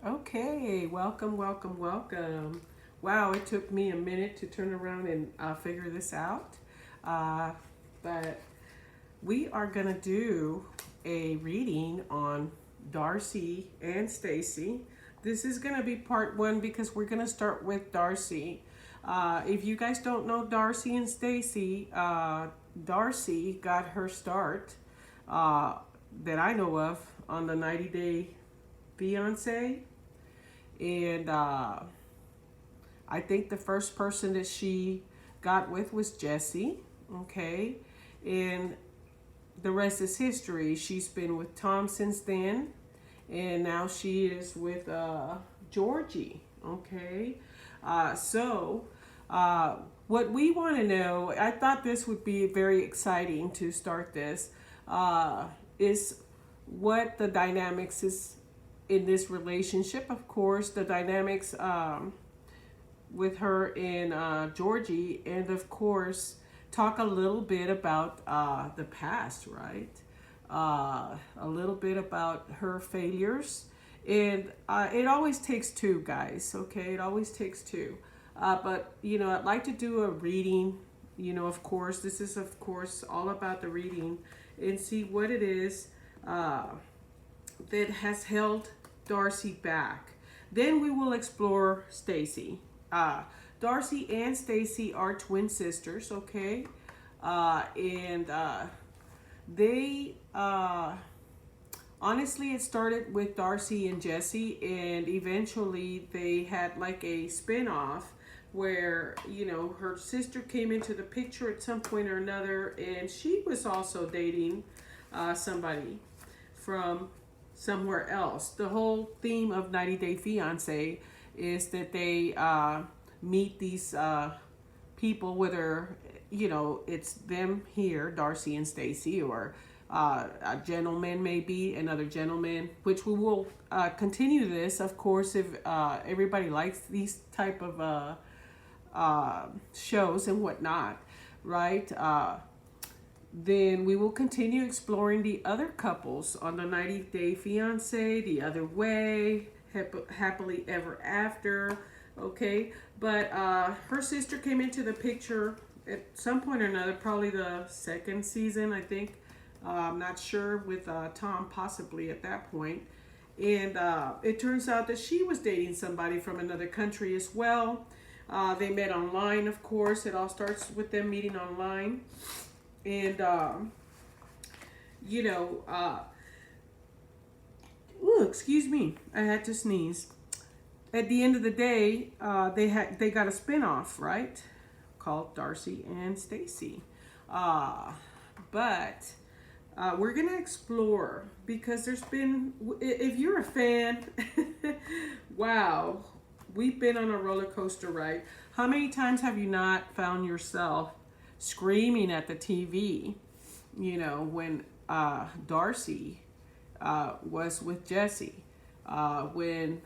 Okay, welcome, welcome, welcome. Wow, it took me a minute to turn around and figure this out. Uh, but we are going to do a reading on Darcy and Stacey. This is going to be part one because we're going to start with Darcy. If you guys don't know Darcy and Stacey, Darcy got her start uh, that I know of on the 90-Day Fiance. And I think the first person that she got with was Jesse. Okay. And the rest is history. She's been with Tom since then. And now she is with Georgie. Okay. So, what we want to know, I thought this would be very exciting to start this, is what the dynamics is in this relationship. Of course, the dynamics with her and Georgie, and of course, talk a little bit about the past, right? A little bit about her failures. And it always takes two, guys, okay? It always takes two. But, I'd like to do a reading, of course. This is, of course, all about the reading and see what it is that has held Darcy back. Then we will explore Stacey. Darcy and Stacey are twin sisters, okay? And they honestly, it started with Darcy and Jesse, and eventually they had like a spin-off where, her sister came into the picture at some point or another, and she was also dating somebody from somewhere else. The whole theme of 90 Day Fiance is that they meet these people, whether it's them here, Darcy and Stacey, or a gentleman, maybe another gentleman, which we will continue this, of course, if everybody likes these type of shows and whatnot, right? Then we will continue exploring the other couples on the 90 Day Fiance, The Other Way, Happily Ever After, okay? But her sister came into the picture at some point or another, probably the second season, I think. I'm not sure, with Tom possibly at that point. And it turns out that she was dating somebody from another country as well. They met online, of course. It all starts with them meeting online. And, excuse me, I had to sneeze. At the end of the day, they got a spinoff, right, called Darcy and Stacey. But we're gonna explore, because there's been, if you're a fan, wow, we've been on a roller coaster ride. How many times have you not found yourself screaming at the TV, when Darcy was with Jesse, when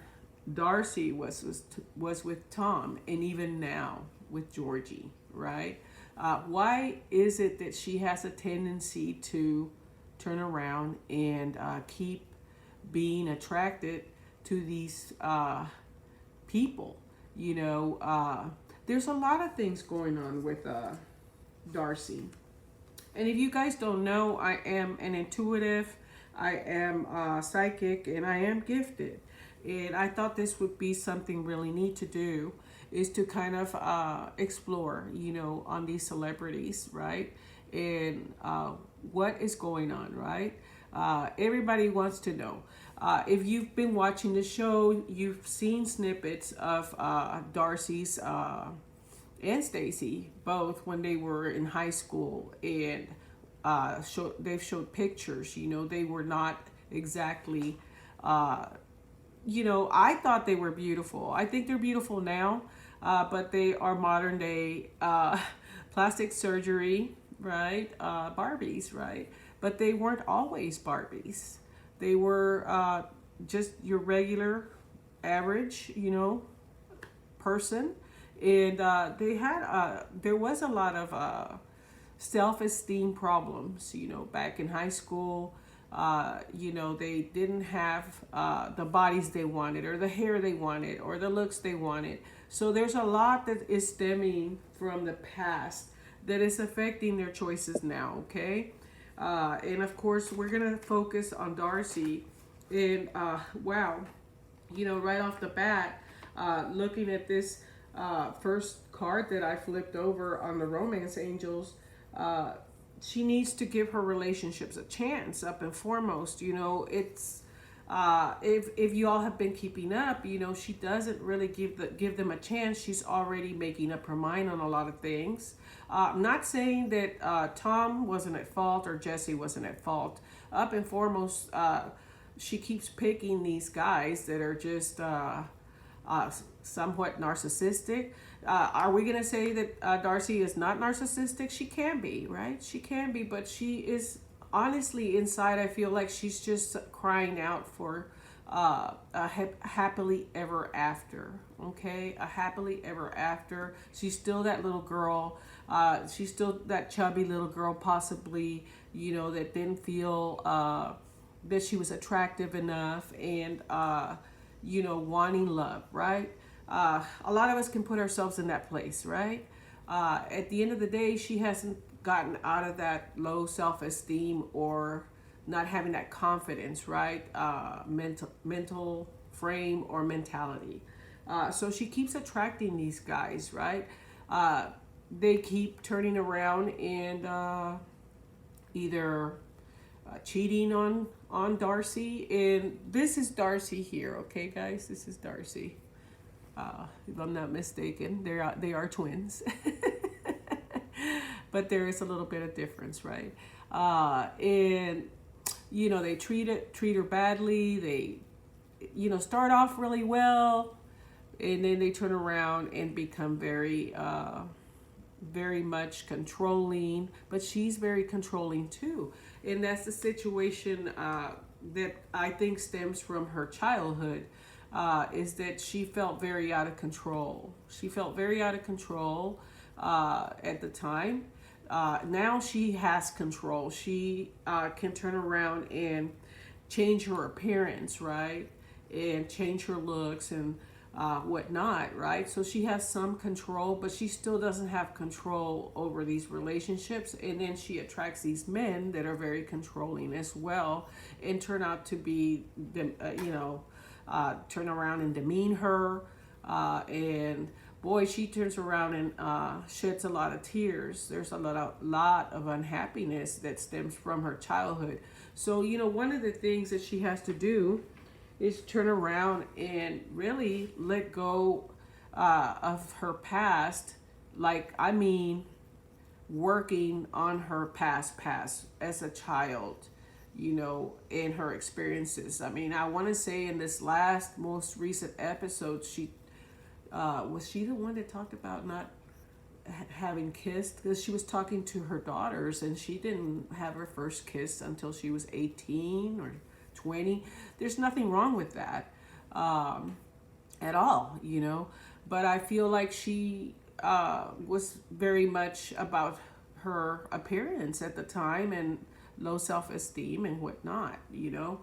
Darcy was with Tom, and even now with Georgie, right? Why is it that she has a tendency to turn around and keep being attracted to these people? There's a lot of things going on with Darcy. And if you guys don't know, I am an intuitive, I am psychic, and I am gifted. And I thought this would be something really neat to do, is to kind of explore, on these celebrities, right? And what is going on, right? Everybody wants to know. If you've been watching the show, you've seen snippets of Darcy's and Stacey, both when they were in high school, and they've showed pictures. They were not exactly, I thought they were beautiful. I think they're beautiful now, but they are modern day plastic surgery, right? Barbies, right? But they weren't always Barbies. They were just your regular, average, person. And there was a lot of self-esteem problems, back in high school. You know, they didn't have the bodies they wanted, or the hair they wanted, or the looks they wanted. So there's a lot that is stemming from the past that is affecting their choices now, okay? And of course, we're going to focus on Darcey. And wow, you know, right off the bat, looking at this first card that I flipped over on the Romance Angels, she needs to give her relationships a chance, up and foremost. You know, it's if you all have been keeping up, you know, she doesn't really give them a chance. She's already making up her mind on a lot of things. I'm not saying that Tom wasn't at fault or Jesse wasn't at fault. Up and foremost, she keeps picking these guys that are just somewhat narcissistic. Are we going to say that Darcey is not narcissistic? She can be, right? She can be, but she is honestly inside. I feel like she's just crying out for a happily ever after. Okay, a happily ever after. She's still that little girl. She's still that chubby little girl, possibly. You know, that didn't feel that she was attractive enough, and you know, wanting love, right? A lot of us can put ourselves in that place, right? At the end of the day, she hasn't gotten out of that low self-esteem or not having that confidence, right? Mental frame or mentality. So she keeps attracting these guys, right? They keep turning around and either cheating on Darcey, and this is Darcey here, okay, guys? This is Darcey. If I'm not mistaken, they are twins, but there is a little bit of difference, right? And you know, they treat her badly. They, you know, start off really well, and then they turn around and become very much controlling. But she's very controlling too, and that's the situation that I think stems from her childhood. Is that she felt very out of control. She felt very out of control at the time. Now she has control. She can turn around and change her appearance, right? And change her looks and whatnot, right? So she has some control, but she still doesn't have control over these relationships. And then she attracts these men that are very controlling as well, and turn out to be, you know, turn around and demean her, and boy, she turns around and sheds a lot of tears. There's a lot of unhappiness that stems from her childhood. So, you know, one of the things that she has to do is turn around and really let go of her past. Like, I mean, working on her past as a child, you know, in her experiences. I mean, I want to say in this most recent episode, she was she the one that talked about not having kissed? Because she was talking to her daughters, and she didn't have her first kiss until she was 18 or 20. There's nothing wrong with that at all, you know. But I feel like she was very much about her appearance at the time, and low self-esteem and whatnot, you know.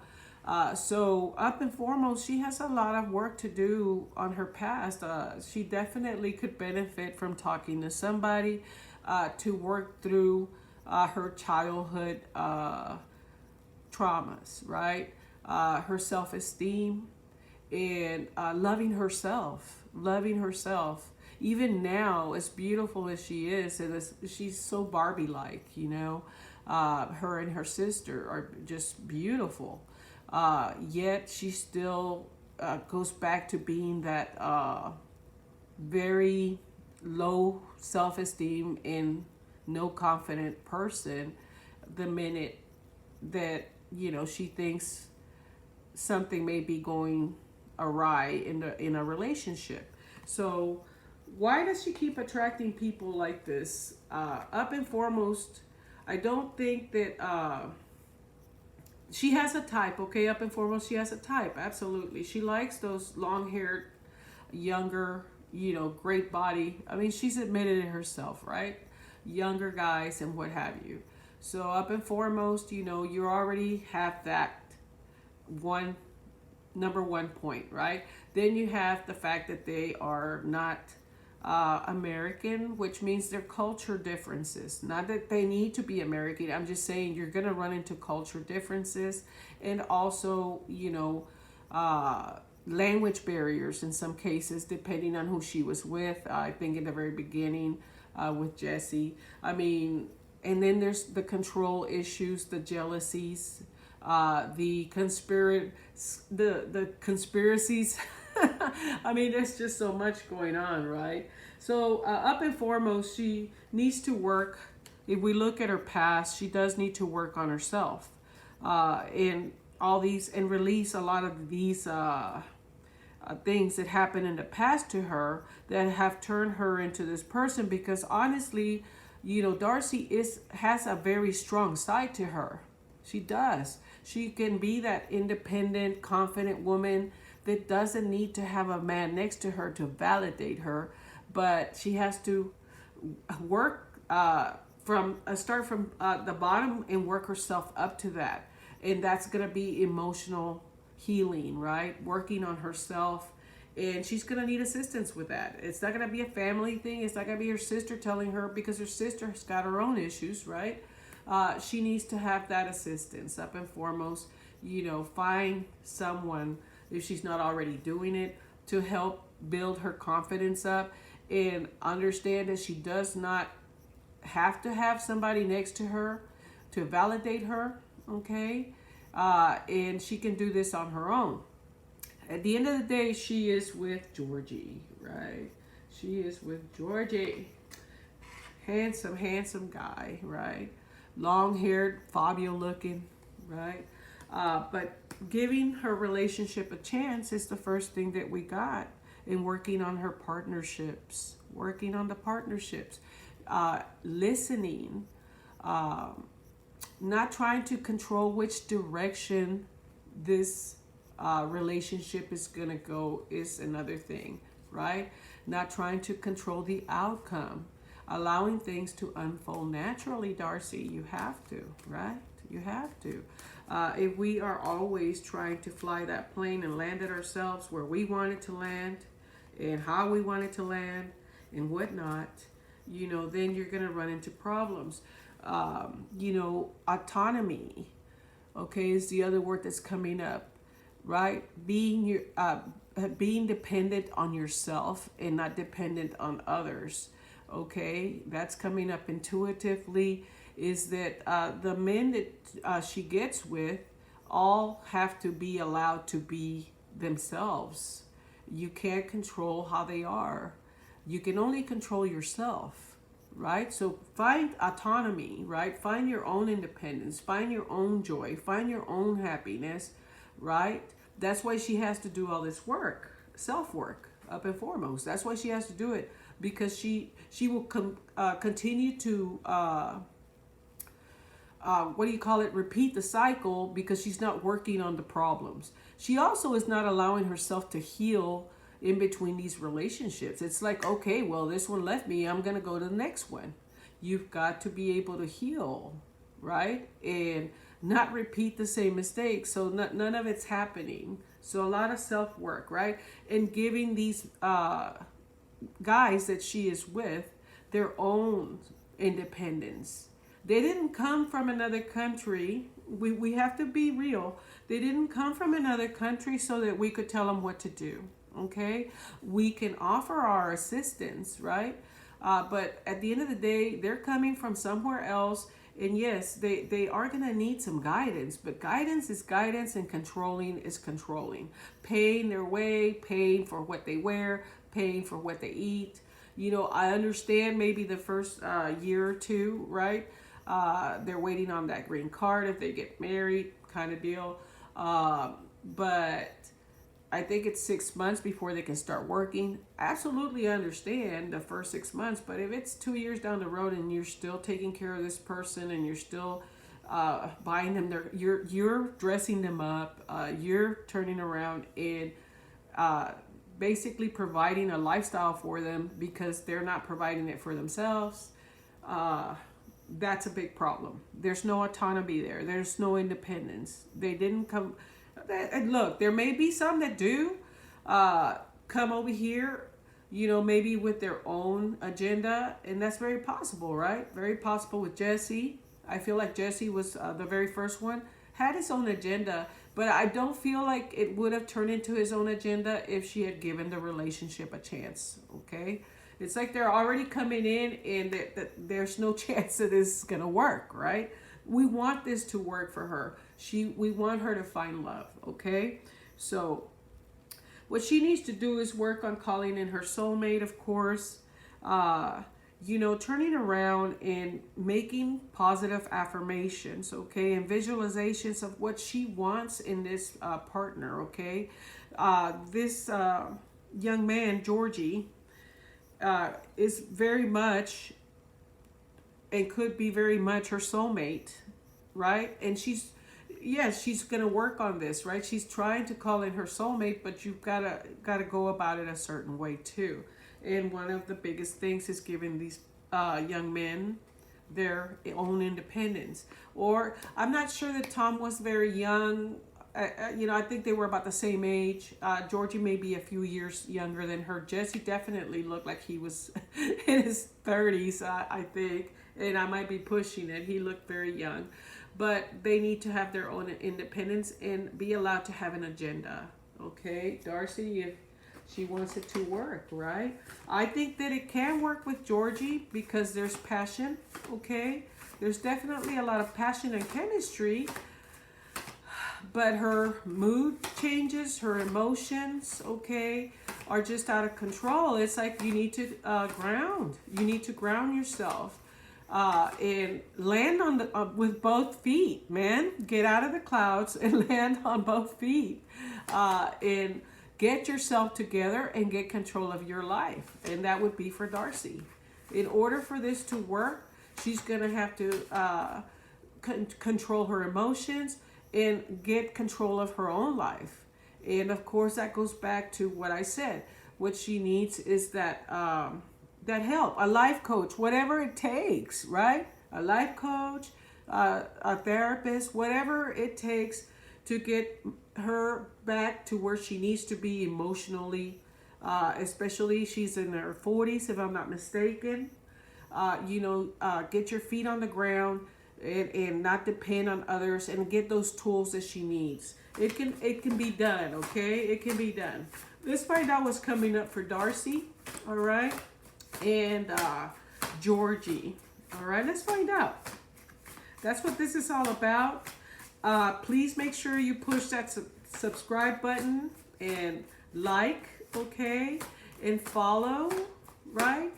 So up and foremost, she has a lot of work to do on her past. She definitely could benefit from talking to somebody to work through her childhood traumas, right? Her self-esteem, and loving herself. Even now, as beautiful as she is, and she's so Barbie-like, you know. Her and her sister are just beautiful. Yet she still goes back to being that very low self-esteem and no confident person the minute that, you know, she thinks something may be going awry in a relationship. So why does she keep attracting people like this? Up and foremost, I don't think that she has a type, okay? Up and foremost, she has a type, absolutely. She likes those long-haired, younger, you know, great body. I mean, she's admitted it herself, right? Younger guys and what have you. So up and foremost, you already have that one number one point, right? Then you have the fact that they are not American, which means their culture differences. Not that they need to be American. I'm just saying you're going to run into culture differences, and also, language barriers in some cases, depending on who she was with. I think in the very beginning with Jesse. I mean, and then there's the control issues, the jealousies, the conspiracies. I mean, there's just so much going on, right? So up and foremost, she needs to work. If we look at her past, she does need to work on herself, and all these, and release a lot of these things that happened in the past to her that have turned her into this person. Because honestly, Darcey has a very strong side to her. She does. She can be that independent, confident woman that doesn't need to have a man next to her to validate her, but she has to work start from the bottom and work herself up to that. And that's going to be emotional healing, right? Working on herself. And she's going to need assistance with that. It's not going to be a family thing. It's not going to be her sister telling her, because her sister has got her own issues, right? She needs to have that assistance up and foremost. Find someone, if she's not already doing it, to help build her confidence up, and understand that she does not have to have somebody next to her to validate her, okay? And she can do this on her own. At the end of the day, she is with Georgi, right? She is with Georgi. Handsome, handsome guy, right? Long-haired, Fabio looking, right? But giving her relationship a chance is the first thing that we got in working on her partnerships, working on the partnerships, listening, not trying to control which direction this relationship is going to go is another thing, right? Not trying to control the outcome, allowing things to unfold naturally, Darcey. You have to, right? You have to. If we are always trying to fly that plane and land it ourselves where we want it to land and how we want it to land and whatnot, then you're going to run into problems. Autonomy, okay, is the other word that's coming up, right? Being dependent on yourself and not dependent on others, okay? That's coming up intuitively. Is that the men that she gets with all have to be allowed to be themselves. You can't control how they are. You can only control yourself, right? So find autonomy, right? Find your own independence. Find your own joy. Find your own happiness, right? That's why she has to do all this work, self-work, up and foremost. That's why she has to do it, because she will continue to... repeat the cycle, because she's not working on the problems. She also is not allowing herself to heal in between these relationships. It's like, okay, well, this one left me, I'm going to go to the next one. You've got to be able to heal, right? And not repeat the same mistakes. So none of it's happening. So a lot of self-work, right? And giving these guys that she is with their own independence. They didn't come from another country. We have to be real. They didn't come from another country so that we could tell them what to do, okay? We can offer our assistance, right? But at the end of the day, they're coming from somewhere else. And yes, they are going to need some guidance. But guidance is guidance, and controlling is controlling. Paying their way, paying for what they wear, paying for what they eat. I understand maybe the first year or two, right? They're waiting on that green card if they get married, kind of deal. But I think it's 6 months before they can start working. Absolutely understand the first 6 months, but if it's 2 years down the road and you're still taking care of this person and you're still buying them you're dressing them up, you're turning around and basically providing a lifestyle for them because they're not providing it for themselves. that's a big problem. There's no autonomy there. There's no independence. They didn't come. And look, there may be some that do come over here, you know, maybe with their own agenda, and that's very possible, right? Very possible with Jesse. I feel like Jesse was the very first one, had his own agenda, but I don't feel like it would have turned into his own agenda if she had given the relationship a chance, okay? It's like they're already coming in and there's no chance that this is going to work, right? We want this to work for her. We want her to find love, okay? So what she needs to do is work on calling in her soulmate, of course. You know, turning around and making positive affirmations, okay? And visualizations of what she wants in this partner, okay? This young man, Georgie, is very much and could be very much her soulmate, right? And she's going to work on this, right? She's trying to call in her soulmate, but you've got to go about it a certain way too. And one of the biggest things is giving these young men their own independence. Or I'm not sure that Tom was very young. You know, I think they were about the same age. Georgie may be a few years younger than her. Jesse definitely looked like he was in his 30s, I think. And I might be pushing it. He looked very young. But they need to have their own independence and be allowed to have an agenda. Okay, Darcey, if she wants it to work, right? I think that it can work with Georgie because there's passion, okay? There's definitely a lot of passion and chemistry. But her mood changes, her emotions, okay, are just out of control. It's like you need to ground. You need to ground yourself and land on with both feet, man. Get out of the clouds and land on both feet and get yourself together and get control of your life. And that would be for Darcey. In order for this to work, she's going to have to control her emotions and get control of her own life. And of course, that goes back to what I said. What she needs is that that help, a life coach, whatever it takes, right? A life coach, a therapist, whatever it takes to get her back to where she needs to be emotionally, especially she's in her 40s, if I'm not mistaken. You know, get your feet on the ground, and not depend on others, and get those tools that she needs. It can be done, okay? It can be done. Let's find out what's coming up for Darcey, all right? And Georgie, all right? Let's find out. That's what this is all about. Please make sure you push that subscribe button and like, okay? And follow, right?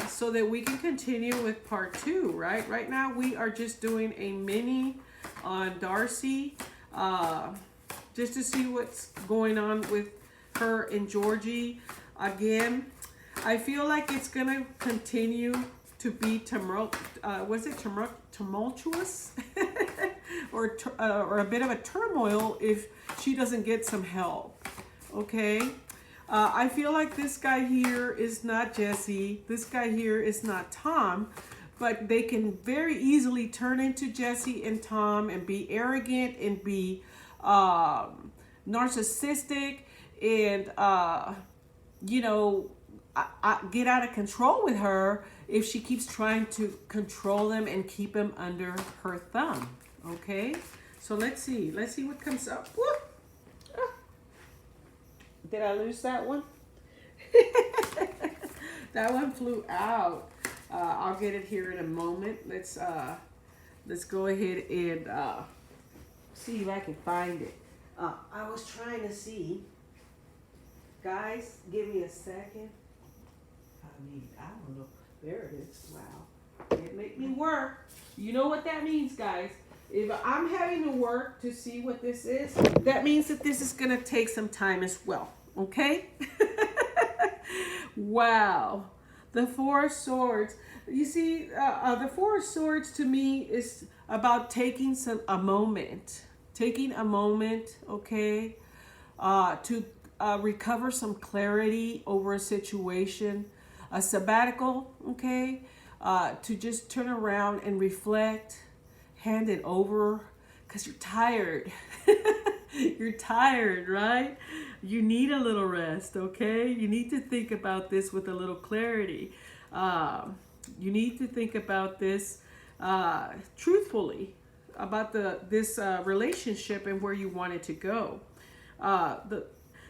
So that we can continue with part 2, right? Right now we are just doing a mini on Darcey, just to see what's going on with her and Georgie. Again, I feel like it's gonna continue to be tumultuous or a bit of a turmoil if she doesn't get some help, okay? I feel like this guy here is not Jesse. This guy here is not Tom. But they can very easily turn into Jesse and Tom and be arrogant and be narcissistic and, you know, get out of control with her if she keeps trying to control them and keep them under her thumb. Okay? So let's see. Let's see what comes up. Whoop. Did I lose that one? That one flew out. I'll get it here in a moment. Let's go ahead and see if I can find it. I was trying to see. Guys, give me a second. I don't know. There it is. Wow. It made me work. You know what that means, guys. If I'm having to work to see what this is, that means that this is going to take some time as well. Okay? Wow. The Four of Swords. You see, the Four of Swords to me is about taking a moment. Taking a moment, okay, to recover some clarity over a situation. A sabbatical, okay? to just turn around and reflect, hand it over, because you're tired. You're tired, right? You need a little rest, okay? You need to think about this with a little clarity. You need to think about this truthfully, about this relationship and where you want it to go.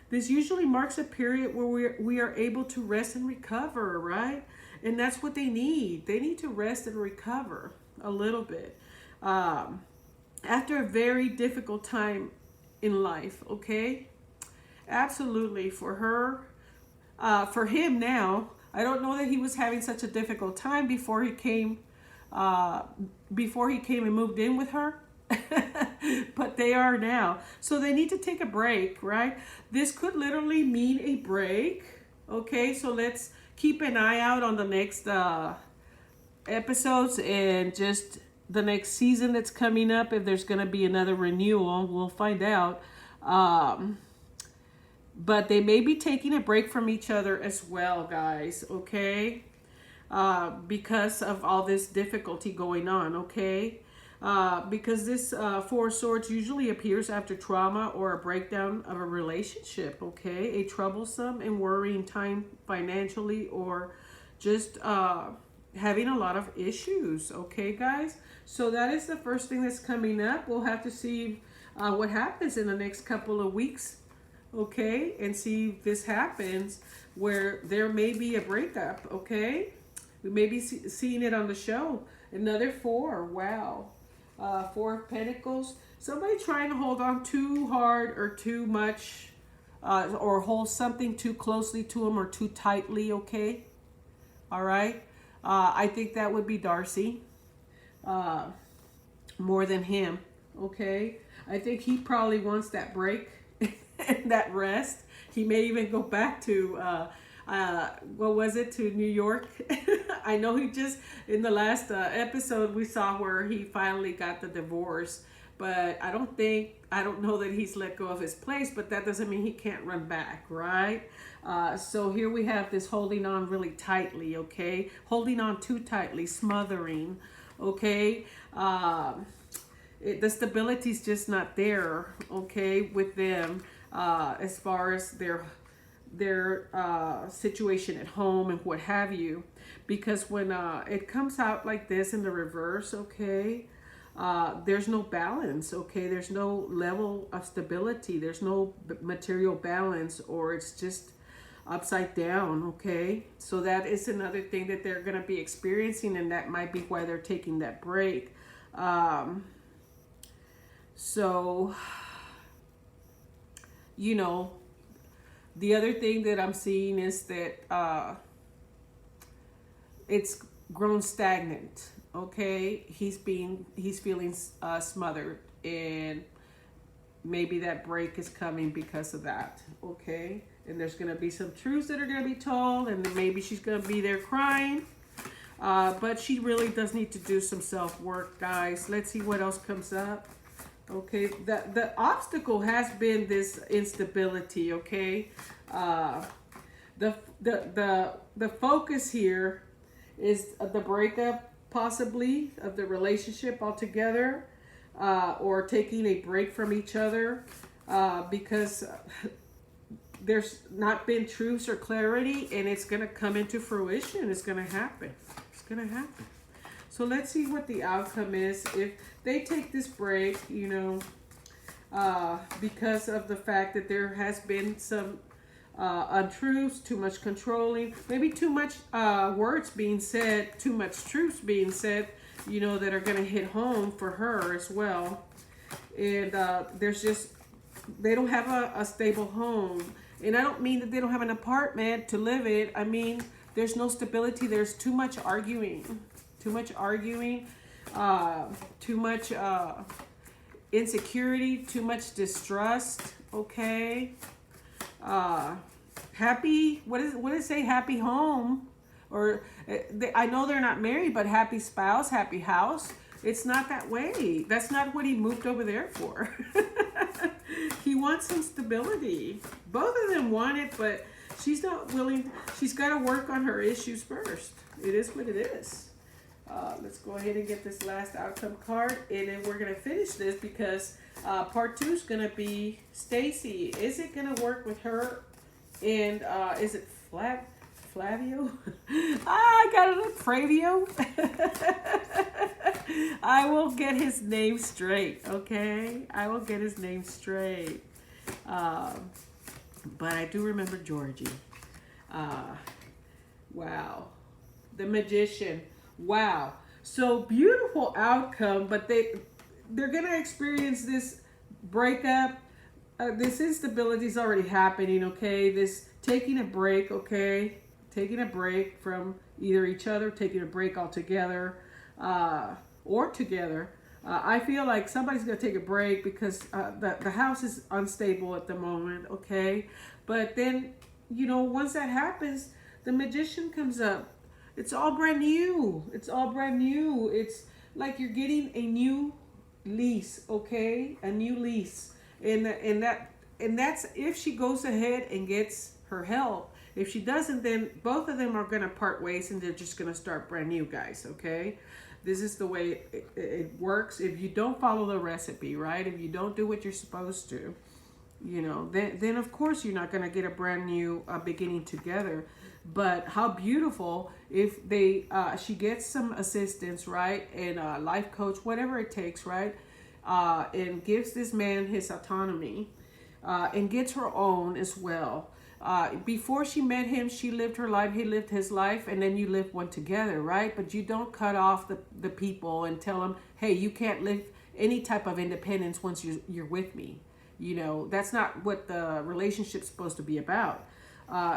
This usually marks a period where we are able to rest and recover, right? And that's what they need. They need to rest and recover a little bit after a very difficult time in life, okay? Absolutely. For her, for him now, I don't know that he was having such a difficult time before he came and moved in with her. But they are now. So they need to take a break, right? This could literally mean a break. Okay, so let's keep an eye out on the next episodes and just the next season that's coming up. If there's going to be another renewal, we'll find out. But they may be taking a break from each other as well, guys, okay? Because of all this difficulty going on, okay? Because this Four of Swords usually appears after trauma or a breakdown of a relationship, okay? A troublesome and worrying time financially, or just having a lot of issues, okay, guys? So that is the first thing that's coming up. We'll have to see what happens in the next couple of weeks, okay? And see if this happens where there may be a breakup, okay? We may be seeing it on the show. Another 4, wow. 4 of Pentacles. Somebody trying to hold on too hard or too much, or hold something too closely to them or too tightly, okay? All right. I think that would be Darcey more than him, okay? I think he probably wants that break and that rest. He may even go back to what was it, to New York. I know he just, in the last episode we saw where he finally got the divorce, but I don't know that he's let go of his place, but that doesn't mean he can't run back, right? So here we have this holding on really tightly, okay? Holding on too tightly, smothering, okay? The stability's just not there, okay, with them as far as their situation at home and what have you, because when it comes out like this in the reverse, okay, there's no balance, okay, there's no level of stability, there's no material balance, or it's just upside down, okay? So that is another thing that they're going to be experiencing, and that might be why they're taking that break. So, you know, the other thing that I'm seeing is that it's grown stagnant, okay? He's feeling smothered, and maybe that break is coming because of that, okay? And there's going to be some truths that are going to be told, and then maybe she's going to be there crying. But she really does need to do some self-work, guys. Let's see what else comes up. Okay, the obstacle has been this instability, okay? The focus here is the breakup, possibly, of the relationship altogether, or taking a break from each other, because there's not been truths or clarity, and it's going to come into fruition. It's going to happen. It's going to happen. So let's see what the outcome is. If they take this break, you know, because of the fact that there has been some untruths, too much controlling, maybe too much words being said, too much truths being said, you know, that are going to hit home for her as well. And there's just, they don't have a stable home. And I don't mean that they don't have an apartment to live in. I mean, there's no stability. There's too much arguing. Too much insecurity, too much distrust, okay? Happy, what does it say? Happy home, or I know they're not married, but happy spouse, happy house. It's not that way. That's not what he moved over there for. He wants some stability. Both of them want it, but she's not willing. She's got to work on her issues first. It is what it is. Let's go ahead and get this last outcome card, and then we're gonna finish this because part 2 is gonna be Stacey. Is it gonna work with her? And is it Flavio? I got it, Fravio. I will get his name straight, okay? I will get his name straight. But I do remember Georgie. Wow. The Magician. Wow. So beautiful outcome, but they're going to experience this breakup. This instability is already happening, okay? This taking a break, okay? Taking a break from either each other, taking a break altogether, or together. I feel like somebody's going to take a break because the house is unstable at the moment, okay? But then, you know, once that happens, the Magician comes up. It's all brand new. It's all brand new. It's like you're getting a new lease, okay? A new lease. And that's if she goes ahead and gets her help. If she doesn't, then both of them are going to part ways and they're just going to start brand new, guys, okay? This is the way it works. If you don't follow the recipe, right? If you don't do what you're supposed to, you know, then of course you're not going to get a brand new beginning together. But how beautiful if she gets some assistance, right? And a life coach, whatever it takes, right? And gives this man his autonomy and gets her own as well. Before she met him, she lived her life, he lived his life, and then you live one together, right? But you don't cut off the people and tell them, hey, you can't live any type of independence once you're with me. You know, that's not what the relationship's supposed to be about.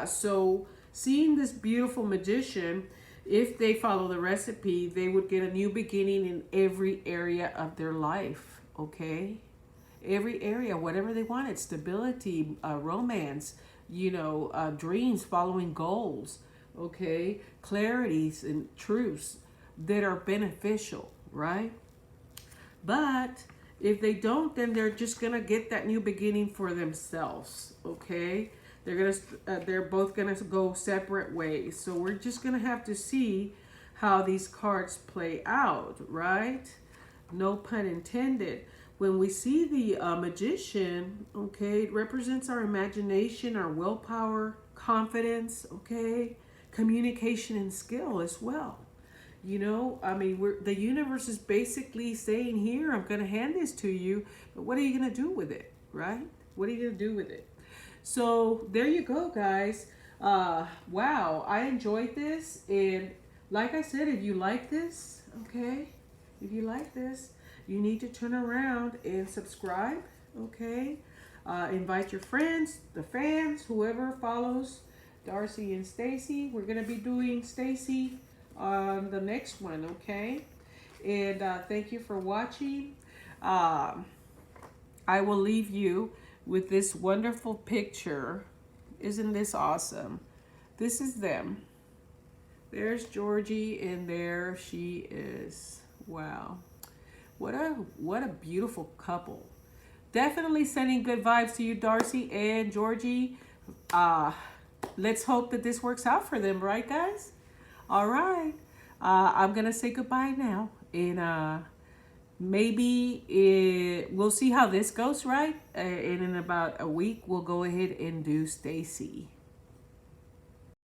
So seeing this beautiful Magician, if they follow the recipe, they would get a new beginning in every area of their life, okay? Every area, whatever they wanted, stability, romance, you know, dreams, following goals, okay? Clarities and truths that are beneficial, right? But if they don't, then they're just going to get that new beginning for themselves, okay? They're both gonna go separate ways. So we're just gonna have to see how these cards play out, right? No pun intended. When we see the Magician, okay, it represents our imagination, our willpower, confidence, okay, communication and skill as well. You know, I mean, the universe is basically saying here, I'm gonna hand this to you, but what are you gonna do with it, right? What are you gonna do with it? So there you go, guys. Wow, I enjoyed this. And like I said, if you like this, okay, if you like this, you need to turn around and subscribe, okay? Invite your friends, the fans, whoever follows Darcey and Stacey. We're going to be doing Stacey on the next one, okay? And thank you for watching. I will leave you with this wonderful picture. Isn't this awesome? This is them. There's Georgie, and there she is. Wow. What a beautiful couple. Definitely sending good vibes to you, Darcey and Georgie. Let's hope that this works out for them, right, guys? All right. I'm going to say goodbye now. And maybe we'll see how this goes, right? And in about a week, we'll go ahead and do Stacey.